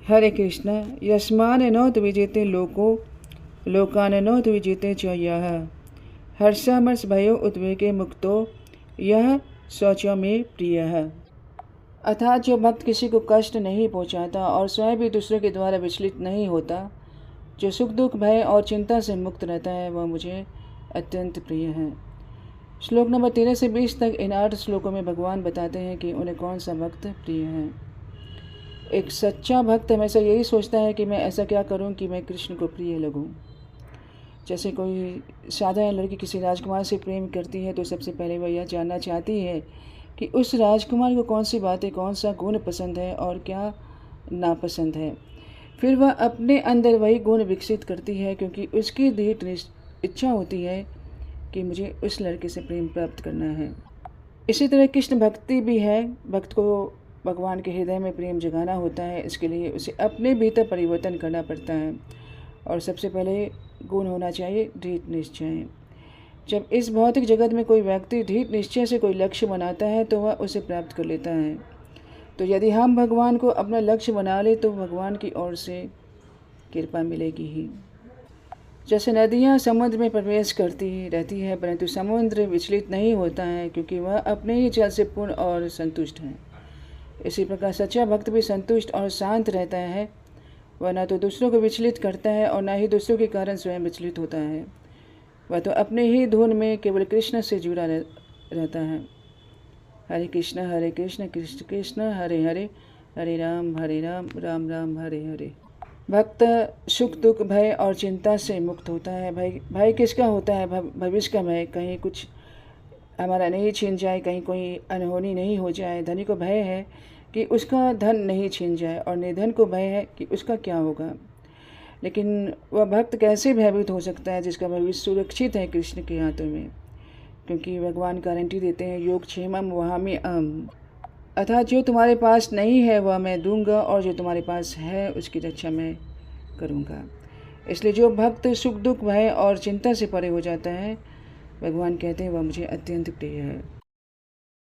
हरे कृष्ण। यस्मान् नोत विजेते लोको लोकान् नोत विजेते च यः हर्षामर्ष भयो उद्वेगे मुक्तो यह शौचों में प्रिय है। अर्थात जो भक्त किसी को कष्ट नहीं पहुंचाता और स्वयं भी दूसरों के द्वारा विचलित नहीं होता, जो सुख दुख भय और चिंता से मुक्त रहता है, वह मुझे अत्यंत प्रिय है। श्लोक नंबर 13 से 20 तक इन 8 श्लोकों में भगवान बताते हैं कि उन्हें कौन सा भक्त प्रिय है। एक सच्चा भक्त हमेशा यही सोचता है कि मैं ऐसा क्या करूं कि मैं कृष्ण को प्रिय लगूं। जैसे कोई साधारण लड़की किसी राजकुमार से प्रेम करती है तो सबसे पहले वह यह जानना चाहती है कि उस राजकुमार को कौन सी बातें, कौन सा गुण पसंद है और क्या नापसंद है। फिर वह अपने अंदर वही गुण विकसित करती है, क्योंकि उसकी दृढ़ इच्छा होती है कि मुझे उस लड़के से प्रेम प्राप्त करना है। इसी तरह कृष्ण भक्ति भी है। भक्त को भगवान के हृदय में प्रेम जगाना होता है। इसके लिए उसे अपने भीतर परिवर्तन करना पड़ता है और सबसे पहले गुण होना चाहिए दृढ़ निश्चय। जब इस भौतिक जगत में कोई व्यक्ति दृढ़ निश्चय से कोई लक्ष्य बनाता है तो वह उसे प्राप्त कर लेता है। तो यदि हम भगवान को अपना लक्ष्य बना ले तो भगवान की ओर से कृपा मिलेगी ही। जैसे नदियाँ समुद्र में प्रवेश करती रहती है, परंतु समुद्र विचलित नहीं होता है, क्योंकि वह अपने ही जल से पूर्ण और संतुष्ट है। इसी प्रकार सच्चा भक्त भी संतुष्ट और शांत रहता है। वह न तो दूसरों को विचलित करता है और न ही दूसरों के कारण स्वयं विचलित होता है। वह तो अपने ही धुन में केवल कृष्ण से जुड़ा रहता है। हरे कृष्ण कृष्ण कृष्ण हरे हरे, हरे राम राम राम हरे हरे। भक्त सुख दुख भय और चिंता से मुक्त होता है। भय किसका होता है? भविष्य का भय, कहीं कुछ हमारा नहीं छीन जाए, कहीं कोई अनहोनी नहीं हो जाए। धनी को भय है कि उसका धन नहीं छीन जाए और निर्धन को भय है कि उसका क्या होगा। लेकिन वह भक्त कैसे भयभीत हो सकता है जिसका भविष्य सुरक्षित है कृष्ण के हाथों में, क्योंकि भगवान गारंटी देते हैं योग क्षेमम वहामि अर्थात जो तुम्हारे पास नहीं है वह मैं दूंगा और जो तुम्हारे पास है उसकी रक्षा मैं करूंगा। इसलिए जो भक्त सुख दुख भय और चिंता से परे हो जाता है, भगवान कहते हैं वह मुझे अत्यंत प्रिय है।